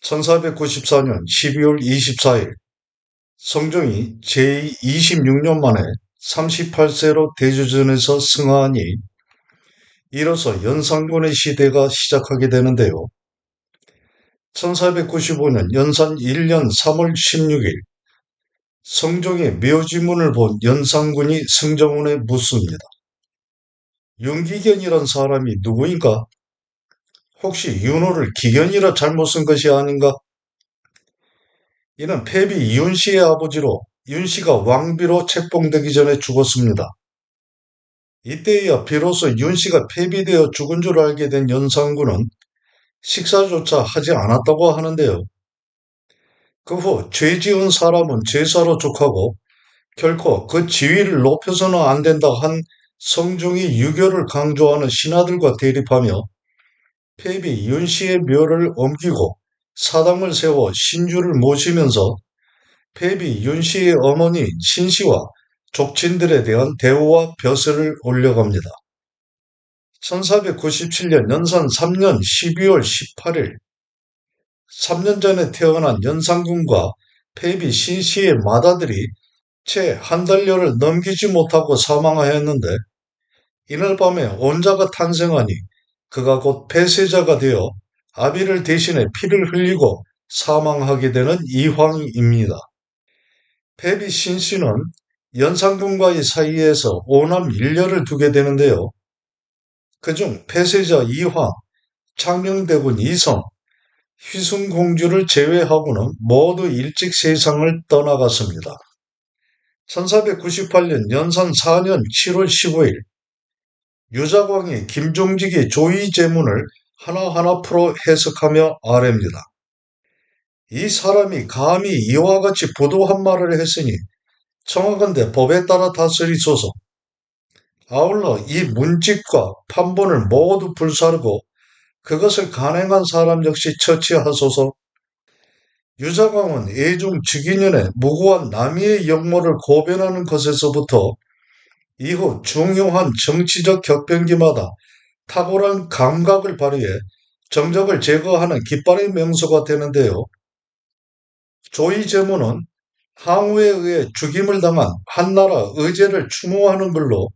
1494년 12월 24일 성종이 제26년 만에 38세로 대주전에서 승하하니 이로써 연산군의 시대가 시작하게 되는데요. 1495년 연산 1년 3월 16일 성종의 묘지문을 본 연산군이 승정원에 묻습니다. 윤기견이란 사람이 누구인가? 혹시 윤호를 기견이라 잘못 쓴 것이 아닌가? 이는 패비 윤씨의 아버지로 윤씨가 왕비로 책봉되기 전에 죽었습니다. 이때야 비로소 윤씨가 패비되어 죽은 줄 알게 된 연산군은 식사조차 하지 않았다고 하는데요. 그 후 죄 지은 사람은 제사로 족하고 결코 그 지위를 높여서는 안 된다 한 성종이 유교를 강조하는 신하들과 대립하며 패비 윤씨의 묘를 옮기고 사당을 세워 신주를 모시면서 패비 윤씨의 어머니 신씨와 족친들에 대한 대우와 벼슬을 올려갑니다. 1497년 연산 3년 12월 18일 3년 전에 태어난 연산군과 패비 신씨의 맏아들이 채 한 달여를 넘기지 못하고 사망하였는데 이날 밤에 온자가 탄생하니 그가 곧 폐세자가 되어 아비를 대신해 피를 흘리고 사망하게 되는 이황입니다. 패비 신씨는 연산군과의 사이에서 오남 일녀를 두게 되는데요. 그중 폐세자 이황, 창녕대군 이성, 휘순공주를 제외하고는 모두 일찍 세상을 떠나갔습니다. 1498년 연산 4년 7월 15일 유자광이 김종직의 조의제문을 하나하나 풀어 해석하며 아뢰입니다. 이 사람이 감히 이와 같이 부도한 말을 했으니 청하건대 법에 따라 다스리소서. 아울러 이 문직과 판본을 모두 불사르고 그것을 간행한 사람 역시 처치하소서. 유자광은 애중 즉위년에 무고한 남이의 역모를 고변하는 것에서부터 이후 중요한 정치적 격변기마다 탁월한 감각을 발휘해 정적을 제거하는 깃발의 명소가 되는데요. 조의제문은 항우에 의해 죽임을 당한 한나라 의제를 추모하는 글로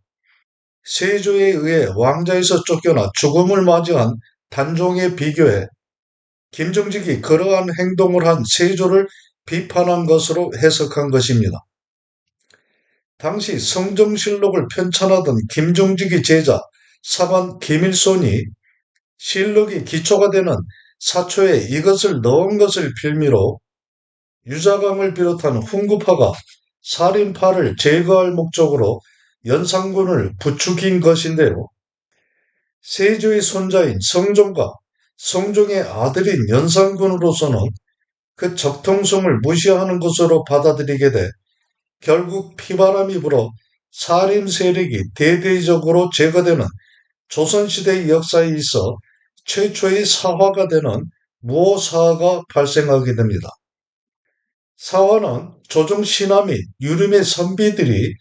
세조에 의해 왕자에서 쫓겨나 죽음을 맞이한 단종에 비교해 김정직이 그러한 행동을 한 세조를 비판한 것으로 해석한 것입니다. 당시 성종실록을 편찬하던 김종직의 제자 사관 김일손이 실록이 기초가 되는 사초에 이것을 넣은 것을 빌미로 유자광을 비롯한 훈구파가 살인파를 제거할 목적으로 연산군을 부추긴 것인데요. 세조의 손자인 성종과 성종의 아들인 연산군으로서는 그 적통성을 무시하는 것으로 받아들이게 돼 결국 피바람이 불어 살인 세력이 대대적으로 제거되는 조선시대의 역사에 있어 최초의 사화가 되는 무오사화가 발생하게 됩니다. 사화는 조정 신하 및 유림의 선비들이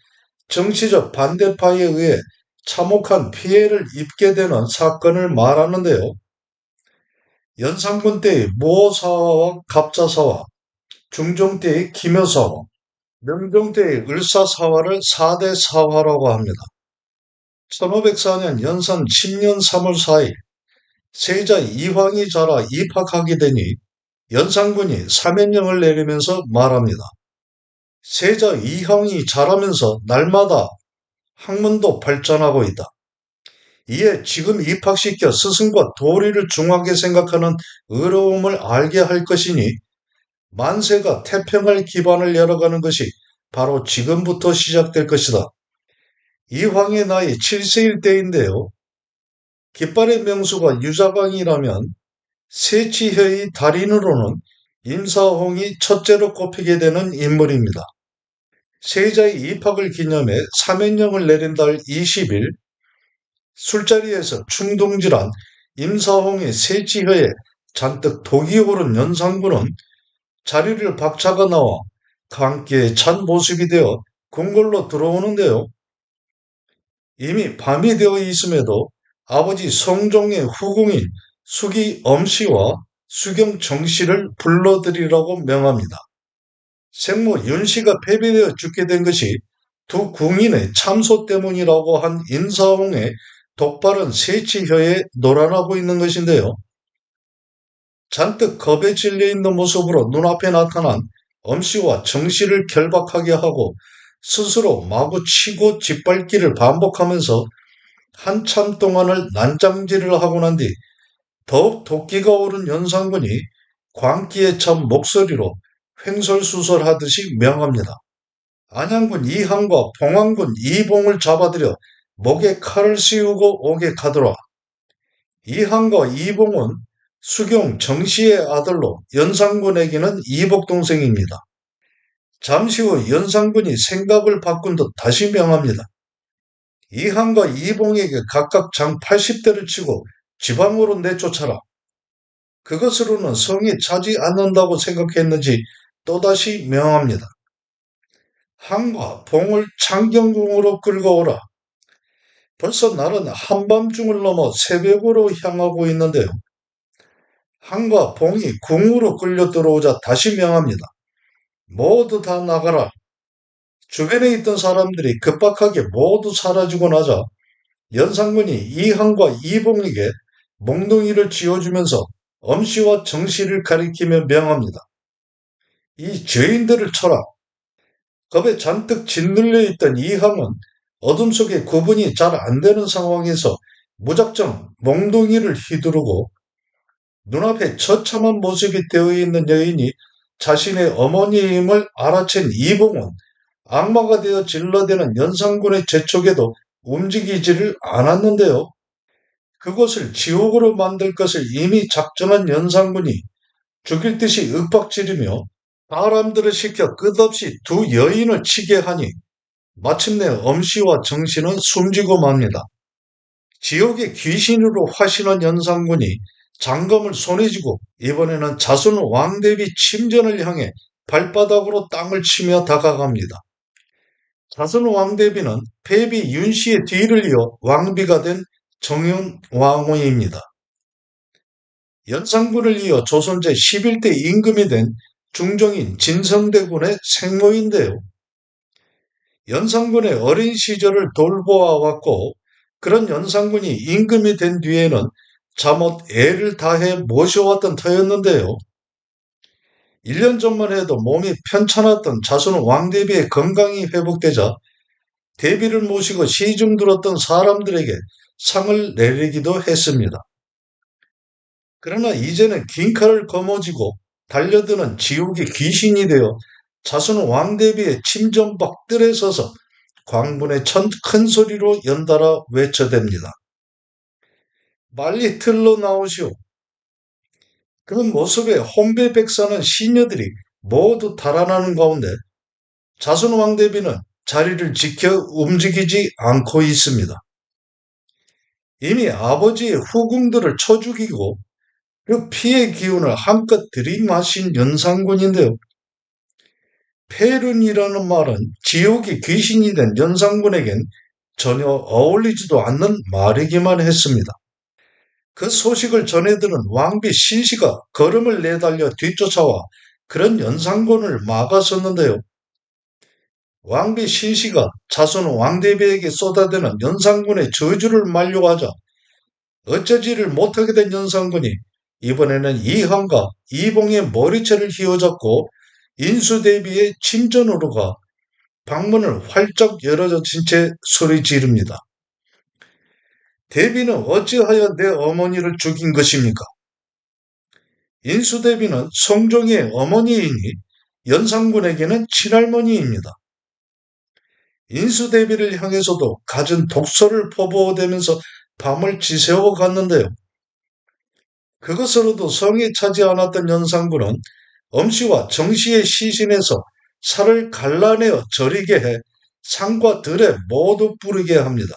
정치적 반대파에 의해 참혹한 피해를 입게 되는 사건을 말하는데요. 연산군 때의 무오사화와 갑자사화, 중종 때의 기묘사화, 명종 때의 을사사화를 4대 사화라고 합니다. 1504년 연산 10년 3월 4일 세자 이황이 자라 입학하게 되니 연산군이 사면령을 내리면서 말합니다. 세자 이황이 자라면서 날마다 학문도 발전하고 있다. 이에 지금 입학시켜 스승과 도리를 중하게 생각하는 의로움을 알게 할 것이니 만세가 태평할 기반을 열어가는 것이 바로 지금부터 시작될 것이다. 이황의 나이 7세일 때인데요. 깃발의 명수가 유자광이라면 세치혀의 달인으로는 임사홍이 첫째로 꼽히게 되는 인물입니다. 세자의 입학을 기념해 사면령을 내린 달 20일 술자리에서 충동질한 임사홍의 세치혀에 잔뜩 독이 오른 연산군은 자리를 박차가 나와 함께 찬 모습이 되어 궁궐로 들어오는데요. 이미 밤이 되어 있음에도 아버지 성종의 후궁인 숙이 엄씨와 수경 정씨를 불러들이라고 명합니다. 생모 윤씨가 폐비되어 죽게 된 것이 두 궁인의 참소 때문이라고 한 인사홍의 독발은 세치혀에 놀아나고 있는 것인데요. 잔뜩 겁에 질려 있는 모습으로 눈앞에 나타난 엄씨와 정씨를 결박하게 하고 스스로 마구 치고 짓밟기를 반복하면서 한참 동안을 난장질을 하고 난 뒤 더욱 도끼가 오른 연산군이 광기에 찬 목소리로 횡설수설하듯이 명합니다. 안양군 이항과 봉황군 이봉을 잡아들여 목에 칼을 씌우고 오게 가더라. 이항과 이봉은 수경 정씨의 아들로 연산군에게는 이복 동생입니다. 잠시 후 연산군이 생각을 바꾼 듯 다시 명합니다. 이항과 이봉에게 각각 장 80대를 치고 지방으로 내쫓아라. 그것으로는 성이 차지 않는다고 생각했는지 또다시 명합니다. 항과 봉을 창경궁으로 끌고 오라. 벌써 날은 한밤중을 넘어 새벽으로 향하고 있는데요. 항과 봉이 궁으로 끌려 들어오자 다시 명합니다. 모두 다 나가라. 주변에 있던 사람들이 급박하게 모두 사라지고 나자 연산군이 이항과 이봉에게 몽둥이를 쥐어주면서 엄씨와 정씨를 가리키며 명합니다. 이 죄인들을 쳐라. 겁에 잔뜩 짓눌려 있던 이항은 어둠 속에 구분이 잘 안 되는 상황에서 무작정 몽둥이를 휘두르고 눈앞에 처참한 모습이 되어 있는 여인이 자신의 어머니임을 알아챈 이봉은 악마가 되어 질러대는 연산군의 재촉에도 움직이지를 않았는데요. 그것을 지옥으로 만들 것을 이미 작정한 연산군이 죽일 듯이 윽박지르며 사람들을 시켜 끝없이 두 여인을 치게 하니 마침내 엄씨와 정씨는 숨지고 맙니다. 지옥의 귀신으로 화신한 연산군이 장검을 손에 쥐고 이번에는 자손 왕대비 침전을 향해 발바닥으로 땅을 치며 다가갑니다. 자손 왕대비는 폐비 윤씨의 뒤를 이어 왕비가 된 정윤왕후입니다. 연산군을 이어 조선 제11대 임금이 된 중종인 진성대군의 생모인데요. 연산군의 어린 시절을 돌보아 왔고 그런 연산군이 임금이 된 뒤에는 잠옷 애를 다해 모셔왔던 터였는데요. 1년 전만 해도 몸이 편찮았던 자손 왕대비의 건강이 회복되자 대비를 모시고 시중 들었던 사람들에게 상을 내리기도 했습니다. 그러나 이제는 긴 칼을 거머쥐고 달려드는 지옥의 귀신이 되어 자손 왕대비의 침전박 뜰에 서서 광분에 큰 소리로 연달아 외쳐댑니다. 빨리 틀로 나오시오. 그 모습에 혼배백사는 시녀들이 모두 달아나는 가운데 자손 왕대비는 자리를 지켜 움직이지 않고 있습니다. 이미 아버지의 후궁들을 쳐 죽이고 그 피의 기운을 한껏 들이마신 연산군인데요. 폐륜이라는 말은 지옥의 귀신이 된 연산군에겐 전혀 어울리지도 않는 말이기만 했습니다. 그 소식을 전해들은 왕비 신씨가 걸음을 내달려 뒤쫓아와 그런 연산군을 막았었는데요. 왕비 신씨가 자손 왕대비에게 쏟아대는 연산군의 저주를 말려고 하자 어쩌지를 못하게 된 연산군이 이번에는 이항과 이봉의 머리채를 휘어잡고 인수대비의 침전으로 가 방문을 활짝 열어젖힌 채 소리 지릅니다. 대비는 어찌하여 내 어머니를 죽인 것입니까? 인수대비는 성종의 어머니이니 연산군에게는 친할머니입니다. 인수대비를 향해서도 갖은 독소를 퍼부어대면서 밤을 지새워 갔는데요. 그것으로도 성에 차지 않았던 연산군은 엄씨와 정씨의 시신에서 살을 갈라내어 절이게 해 상과 들에 모두 뿌리게 합니다.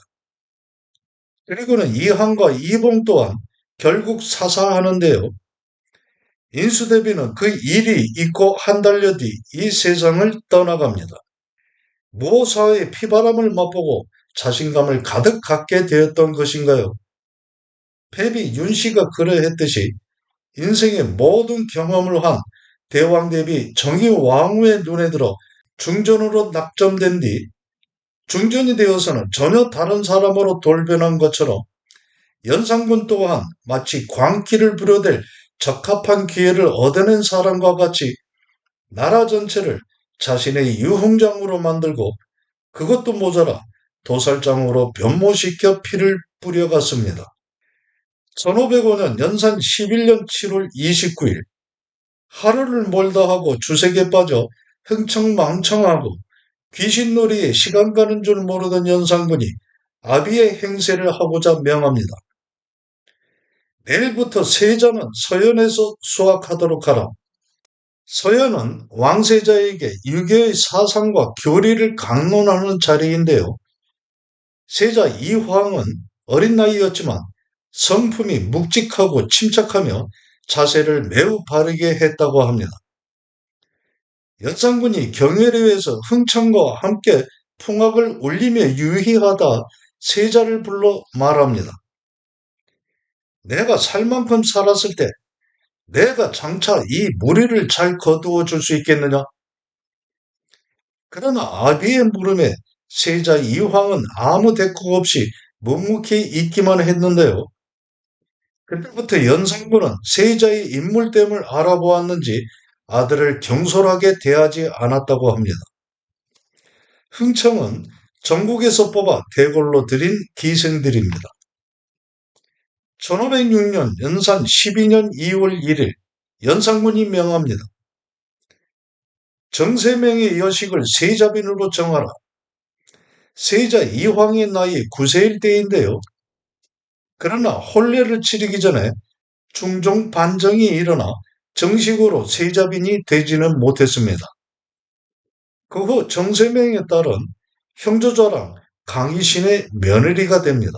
그리고는 이항과 이봉 또한 결국 사사하는데요. 인수대비는 그 일이 있고 한 달여 뒤 이 세상을 떠나갑니다. 무오사의 피바람을 맛보고 자신감을 가득 갖게 되었던 것인가요? 폐비 윤씨가 그러했듯이 인생의 모든 경험을 한 대왕 대비 정의 왕후의 눈에 들어 중전으로 낙점된 뒤 중전이 되어서는 전혀 다른 사람으로 돌변한 것처럼 연산군 또한 마치 광기를 부려댈 적합한 기회를 얻어낸 사람과 같이 나라 전체를 자신의 유흥장으로 만들고 그것도 모자라 도살장으로 변모시켜 피를 뿌려갔습니다. 1505년 연산 11년 7월 29일 하루를 몰다 하고 주색에 빠져 흥청망청하고 귀신놀이에 시간 가는 줄 모르던 연산군이 아비의 행세를 하고자 명합니다. 내일부터 세자는 서연에서 수학하도록 하라. 서연은 왕세자에게 유교의 사상과 교리를 강론하는 자리인데요. 세자 이황은 어린 나이였지만 성품이 묵직하고 침착하며 자세를 매우 바르게 했다고 합니다. 연산군이 경회례에서 흥청과 함께 풍악을 울리며 유희하다 세자를 불러 말합니다. 내가 살 만큼 살았을 때 내가 장차 이 무리를 잘 거두어 줄 수 있겠느냐? 그러나 아비의 물음에 세자 이황은 아무 대꾸가 없이 묵묵히 있기만 했는데요. 그때부터 연산군은 세자의 인물됨을 알아보았는지 아들을 경솔하게 대하지 않았다고 합니다. 흥청은 전국에서 뽑아 대궐로 들인 기생들입니다. 1506년 연산 12년 2월 1일 연산군이 명합니다. 정세명의 여식을 세자빈으로 정하라. 세자 이황의 나이 9세일 때인데요. 그러나 혼례를 치르기 전에 중종 반정이 일어나 정식으로 세자빈이 되지는 못했습니다. 그 후 정세명의 딸은 형조자랑 강희신의 며느리가 됩니다.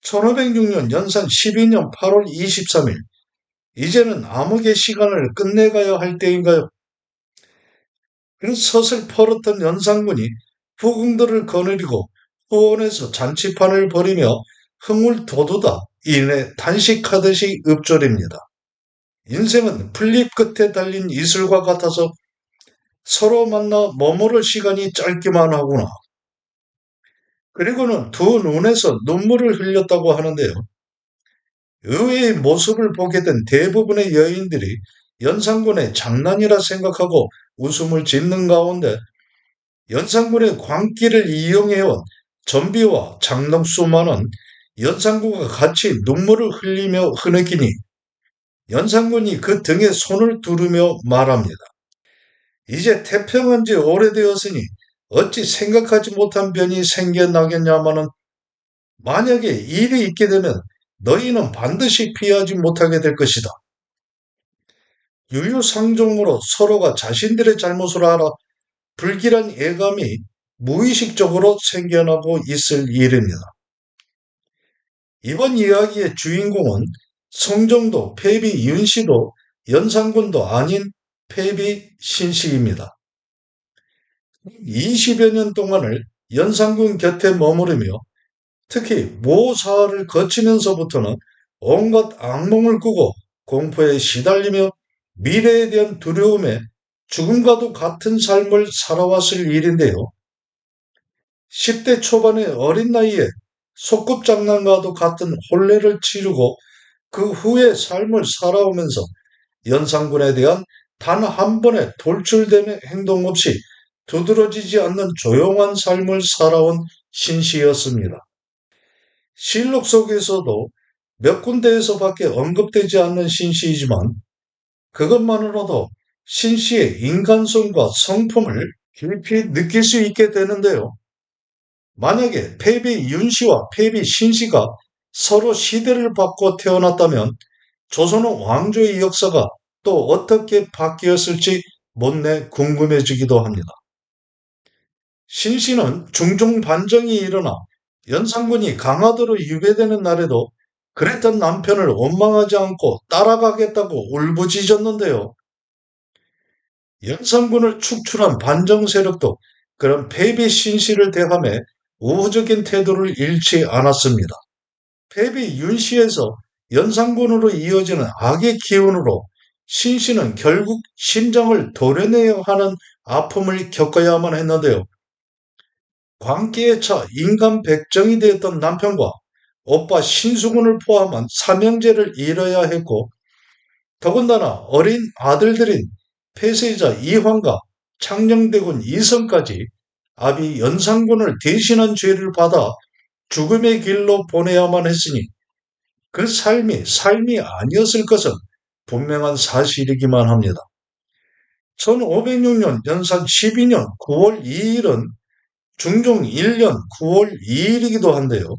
1506년 연산 12년 8월 23일 이제는 암흑의 시간을 끝내가야 할 때인가요? 그 서슬 퍼렇던 연산군이 후궁들을 거느리고 후원에서 잔치판을 벌이며 흥을 돋우다 이내 단식하듯이 읊조립니다. 인생은 플립 끝에 달린 이슬과 같아서 서로 만나 머무를 시간이 짧기만 하구나. 그리고는 두 눈에서 눈물을 흘렸다고 하는데요. 의외의 모습을 보게 된 대부분의 여인들이 연산군의 장난이라 생각하고 웃음을 짓는 가운데 연산군의 광기를 이용해온 전비와 장덕수만은 연산군과 같이 눈물을 흘리며 흐느끼니 연산군이 그 등에 손을 두르며 말합니다. 이제 태평한 지 오래되었으니 어찌 생각하지 못한 변이 생겨나겠냐마는 만약에 일이 있게 되면 너희는 반드시 피하지 못하게 될 것이다. 유유상종으로 서로가 자신들의 잘못을 알아 불길한 예감이 무의식적으로 생겨나고 있을 일입니다. 이번 이야기의 주인공은 성정도 패비 윤씨도 연산군도 아닌 패비 신씨입니다. 20여 년 동안을 연산군 곁에 머무르며 특히 모사를 거치면서부터는 온갖 악몽을 꾸고 공포에 시달리며 미래에 대한 두려움에 죽음과도 같은 삶을 살아왔을 일인데요. 10대 초반의 어린 나이에 소꿉장난과도 같은 혼례를 치르고 그 후의 삶을 살아오면서 연산군에 대한 단 한 번의 돌출되는 행동 없이 두드러지지 않는 조용한 삶을 살아온 신씨였습니다. 실록 속에서도 몇 군데에서밖에 언급되지 않는 신씨이지만 그것만으로도 신씨의 인간성과 성품을 깊이 느낄 수 있게 되는데요. 만약에 패비 윤씨와 패비 신씨가 서로 시대를 바꿔 태어났다면 조선의 왕조의 역사가 또 어떻게 바뀌었을지 못내 궁금해지기도 합니다. 신씨는 중종 반정이 일어나 연산군이 강화도로 유배되는 날에도 그랬던 남편을 원망하지 않고 따라가겠다고 울부짖었는데요. 연산군을 축출한 반정 세력도 그런 패비 신씨를 대함에 우호적인 태도를 잃지 않았습니다. 패비 윤씨에서 연산군으로 이어지는 악의 기운으로 신씨는 결국 심장을 도려내야 하는 아픔을 겪어야만 했는데요. 광기에 차 인간 백정이 되었던 남편과 오빠 신수군을 포함한 삼형제를 잃어야 했고, 더군다나 어린 아들들인 폐쇄자 이황과 창녕대군 이성까지 아비 연산군을 대신한 죄를 받아 죽음의 길로 보내야만 했으니 그 삶이 아니었을 것은 분명한 사실이기만 합니다. 1506년 연산 12년 9월 2일은 중종 1년 9월 2일이기도 한데요.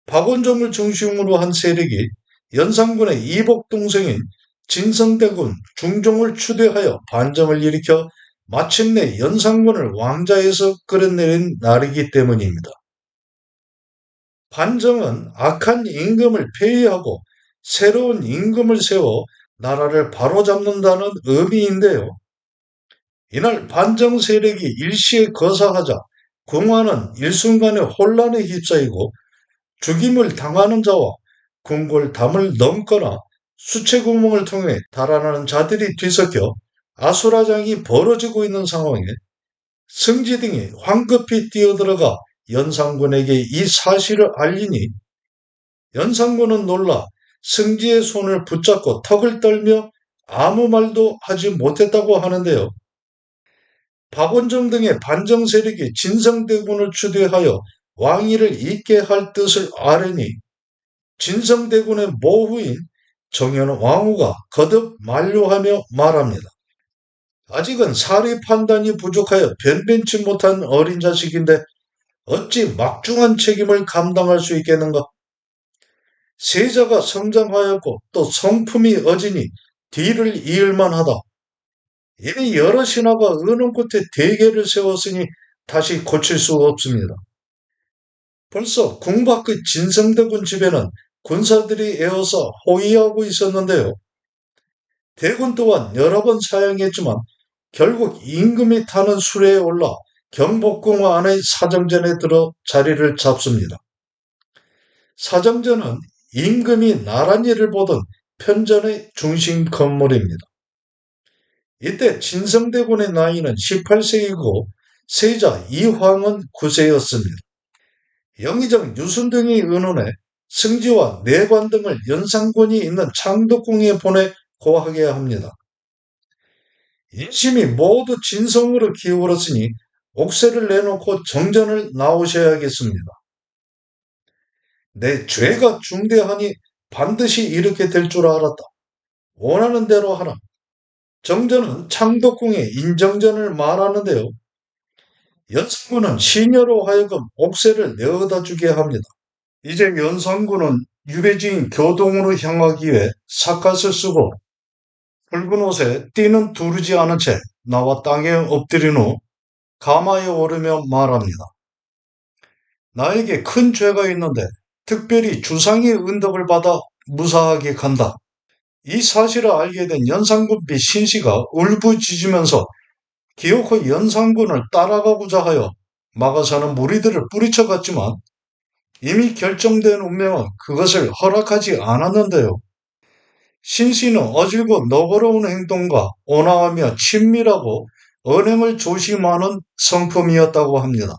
박원종을 중심으로 한 세력이 연산군의 이복 동생인 진성대군 중종을 추대하여 반정을 일으켜 마침내 연산군을 왕자에서 끌어내린 날이기 때문입니다. 반정은 악한 임금을 폐위하고 새로운 임금을 세워 나라를 바로잡는다는 의미인데요. 이날 반정 세력이 일시에 거사하자 궁화는 일순간의 혼란에 휩싸이고 죽임을 당하는 자와 궁궐담을 넘거나 수채구멍을 통해 달아나는 자들이 뒤섞여 아수라장이 벌어지고 있는 상황에 승지 등이 황급히 뛰어들어가 연산군에게 이 사실을 알리니 연산군은 놀라 승지의 손을 붙잡고 턱을 떨며 아무 말도 하지 못했다고 하는데요. 박원종 등의 반정 세력이 진성대군을 추대하여 왕위를 잇게 할 뜻을 아뢰니 진성대군의 모후인 정현 왕후가 거듭 만류하며 말합니다. 아직은 사리 판단이 부족하여 변변치 못한 어린 자식인데 어찌 막중한 책임을 감당할 수 있겠는가? 세자가 성장하였고 또 성품이 어지니 뒤를 이을만 하다. 이미 여러 신하가 의논 끝에 대계를 세웠으니 다시 고칠 수 없습니다. 벌써 궁 밖의 진성대군 집에는 군사들이 에워서 호위하고 있었는데요. 대군 또한 여러 번 사양했지만 결국 임금이 타는 수레에 올라 경복궁 안의 사정전에 들어 자리를 잡습니다. 사정전은 임금이 나란히를 보던 편전의 중심 건물입니다. 이때 진성대군의 나이는 18세이고 세자 이황은 9세였습니다. 영의정 유순 등이 의논해 승지와 내관 등을 연산군이 있는 창덕궁에 보내 고하게 합니다. 인심이 모두 진성으로 기울었으니 옥새를 내놓고 정전을 나오셔야겠습니다. 내 죄가 중대하니 반드시 이렇게 될 줄 알았다. 원하는 대로 하라. 정전은 창덕궁의 인정전을 말하는데요. 연산군은 시녀로 하여금 옥새를 내어다 주게 합니다. 이제 연산군은 유배지인 교동으로 향하기 위해 삿갓을 쓰고 붉은 옷에 띠는 두르지 않은 채 나와 땅에 엎드린 후 가마에 오르며 말합니다. 나에게 큰 죄가 있는데 특별히 주상의 은덕을 받아 무사하게 간다. 이 사실을 알게 된 연산군 비 신씨가 울부짖으면서 기어코 연산군을 따라가고자 하여 막아서는 무리들을 뿌리쳐갔지만 이미 결정된 운명은 그것을 허락하지 않았는데요. 신씨는 어질고 너그러운 행동과 온화하며 친밀하고 언행을 조심하는 성품이었다고 합니다.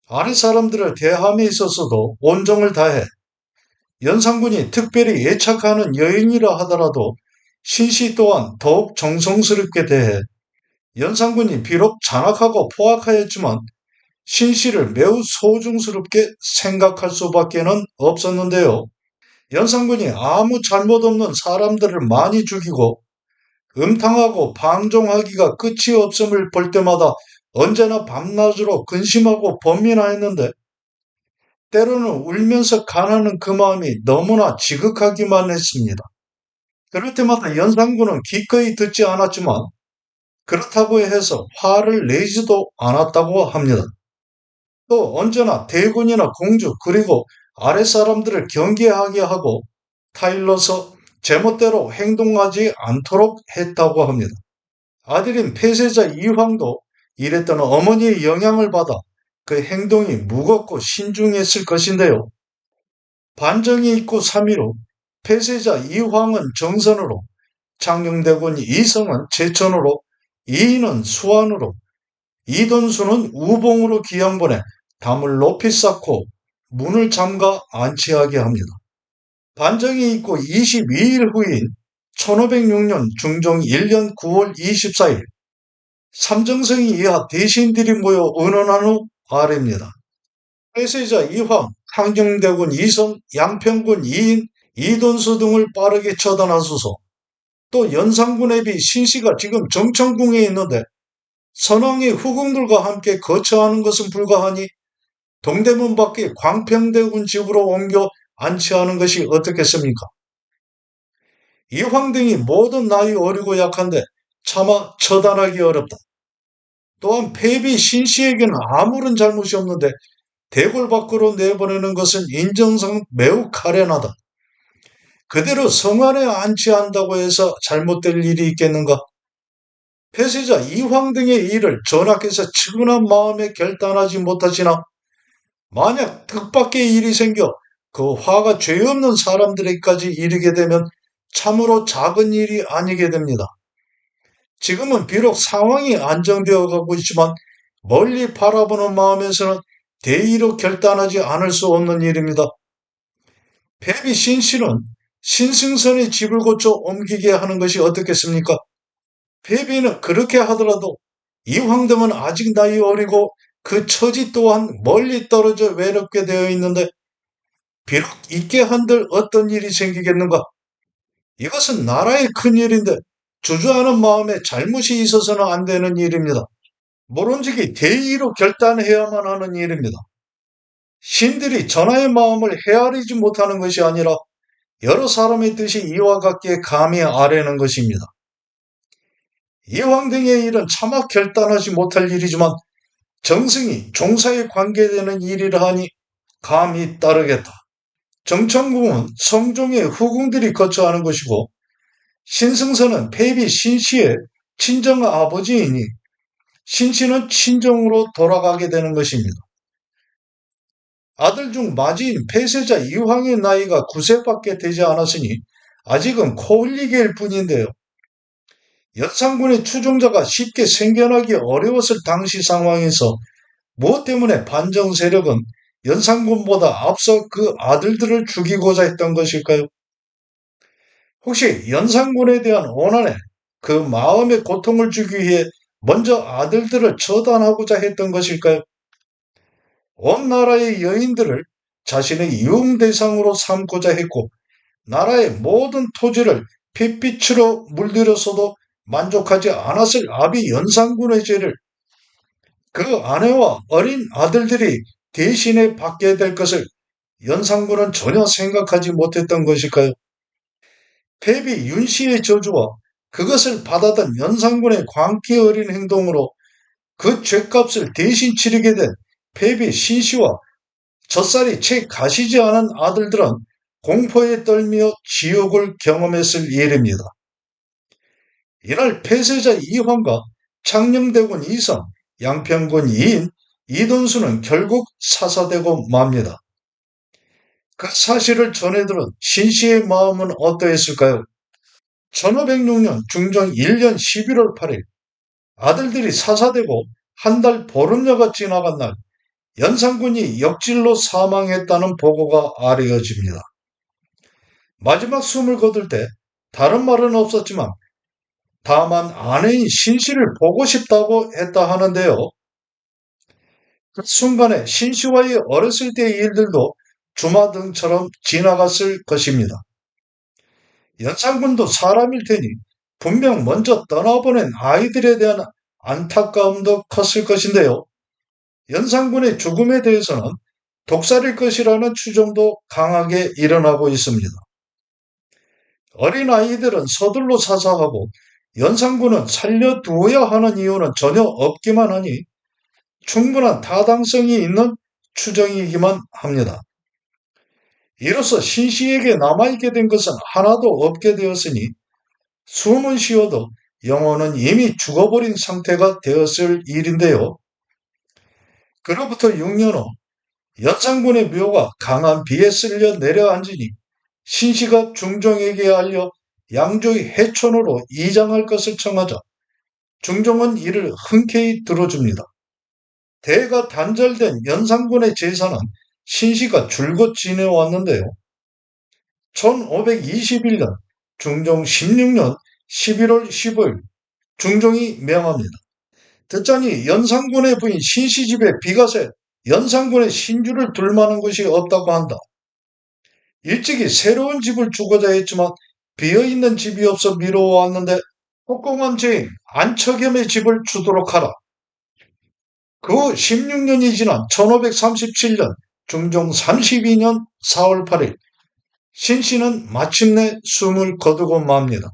아랫 사람들을 대함에 있어서도 온정을 다해 연산군이 특별히 애착하는 여인이라 하더라도 신씨 또한 더욱 정성스럽게 대해 연산군이 비록 잔악하고 포악하였지만 신씨를 매우 소중스럽게 생각할 수밖에는 없었는데요. 연산군이 아무 잘못 없는 사람들을 많이 죽이고 음탕하고 방종하기가 끝이 없음을 볼 때마다 언제나 밤낮으로 근심하고 번민하였는데 때로는 울면서 간하는 그 마음이 너무나 지극하기만 했습니다. 그럴 때마다 연산군은 기꺼이 듣지 않았지만 그렇다고 해서 화를 내지도 않았다고 합니다. 또 언제나 대군이나 공주 그리고 아랫사람들을 경계하게 하고 타일러서 제멋대로 행동하지 않도록 했다고 합니다. 아들인 폐쇄자 이황도 이랬던 어머니의 영향을 받아 그 행동이 무겁고 신중했을 것인데요. 반정이 있고 3위로 폐쇄자 이황은 정선으로, 창녕대군 이성은 제천으로, 이인은 수안으로, 이돈수는 우봉으로 기양보내 담을 높이 쌓고 문을 잠가 안치하게 합니다. 반정이 있고 22일 후인 1506년 중종 1년 9월 24일 삼정성이 이하 대신들이 모여 의논한 후 아래입니다. 폐쇄자 이황, 창녕대군 이성, 양평군 이인, 이돈수 등을 빠르게 처단하소서. 또 연산군의 비 신씨가 지금 정천궁에 있는데 선왕이 후궁들과 함께 거처하는 것은 불가하니 동대문 밖에 광평대군 집으로 옮겨 안치하는 것이 어떻겠습니까? 이황 등이 모든 나이 어리고 약한데 차마 처단하기 어렵다. 또한 폐비 신씨에게는 아무런 잘못이 없는데 대궐 밖으로 내보내는 것은 인정상 매우 가련하다. 그대로 성안에 안치한다고 해서 잘못될 일이 있겠는가? 폐쇄자 이황 등의 일을 전하께서 측은한 마음에 결단하지 못하시나 만약 뜻밖의 일이 생겨 그 화가 죄 없는 사람들에게까지 이르게 되면 참으로 작은 일이 아니게 됩니다. 지금은 비록 상황이 안정되어 가고 있지만 멀리 바라보는 마음에서는 대의로 결단하지 않을 수 없는 일입니다. 폐비 신씨는 신승선의 집을 고쳐 옮기게 하는 것이 어떻겠습니까? 폐비는 그렇게 하더라도 이황 등은 아직 나이 어리고 그 처지 또한 멀리 떨어져 외롭게 되어 있는데 비록 있게 한들 어떤 일이 생기겠는가? 이것은 나라의 큰일인데 주저하는 마음에 잘못이 있어서는 안 되는 일입니다. 모론지기 대의로 결단해야만 하는 일입니다. 신들이 전하의 마음을 헤아리지 못하는 것이 아니라 여러 사람의 뜻이 이와 같기에 감히 아뢰는 것입니다. 이황 등의 일은 차마 결단하지 못할 일이지만 정승이 종사에 관계되는 일이라 하니 감히 따르겠다. 정천궁은 성종의 후궁들이 거처하는 것이고 신승선은 폐비 신씨의 친정 아버지이니 신씨는 친정으로 돌아가게 되는 것입니다. 아들 중 맞이인 폐쇄자 이황의 나이가 9세밖에 되지 않았으니 아직은 코흘리개일 뿐인데요. 연산군의 추종자가 쉽게 생겨나기 어려웠을 당시 상황에서 무엇 때문에 반정 세력은 연산군보다 앞서 그 아들들을 죽이고자 했던 것일까요? 혹시 연산군에 대한 원한에 그 마음의 고통을 주기 위해 먼저 아들들을 처단하고자 했던 것일까요? 온 나라의 여인들을 자신의 유흥 대상으로 삼고자 했고 나라의 모든 토지를 핏빛으로 물들였어도 만족하지 않았을 아비 연산군의 죄를 그 아내와 어린 아들들이 대신에 받게 될 것을 연산군은 전혀 생각하지 못했던 것일까요? 폐비 윤씨의 저주와 그것을 받아든 연산군의 광기 어린 행동으로 그 죄값을 대신 치르게 된 폐비 신씨와 젖살이 채 가시지 않은 아들들은 공포에 떨며 지옥을 경험했을 일입니다. 이날 폐쇄자 이황과 창녕대군 이성, 양평군 이인, 이돈수는 결국 사사되고 맙니다. 그 사실을 전해들은 신씨의 마음은 어떠했을까요? 1506년 중종 1년 11월 8일 아들들이 사사되고 한 달 보름여가 지나간 날 연산군이 역질로 사망했다는 보고가 알려집니다. 마지막 숨을 거둘 때 다른 말은 없었지만 다만 아내인 신씨를 보고 싶다고 했다 하는데요. 그 순간에 신씨와의 어렸을 때의 일들도 주마등처럼 지나갔을 것입니다. 연산군도 사람일 테니 분명 먼저 떠나보낸 아이들에 대한 안타까움도 컸을 것인데요. 연산군의 죽음에 대해서는 독살일 것이라는 추정도 강하게 일어나고 있습니다. 어린 아이들은 서둘러 사사하고 연산군은 살려두어야 하는 이유는 전혀 없기만 하니 충분한 타당성이 있는 추정이기만 합니다. 이로써 신씨에게 남아있게 된 것은 하나도 없게 되었으니 숨은 쉬어도 영혼은 이미 죽어버린 상태가 되었을 일인데요. 그로부터 6년 후 연산군의 묘가 강한 비에 쓸려 내려앉으니 신씨가 중종에게 알려 양조의 해촌으로 이장할 것을 청하자 중종은 이를 흔쾌히 들어줍니다. 대가 단절된 연산군의 제사는 신씨가 줄곧 지내왔는데요. 1521년 중종 16년 11월 15일 중종이 명합니다. 듣자니 연산군의 부인 신씨 집에 비가 새 연산군의 신주를 둘 만한 곳이 없다고 한다. 일찍이 새로운 집을 주고자 했지만 비어있는 집이 없어 미뤄왔는데 국공원 지인 안처겸의 집을 주도록 하라. 그 후 16년이 지난 1537년 중종 32년 4월 8일 신씨는 마침내 숨을 거두고 맙니다.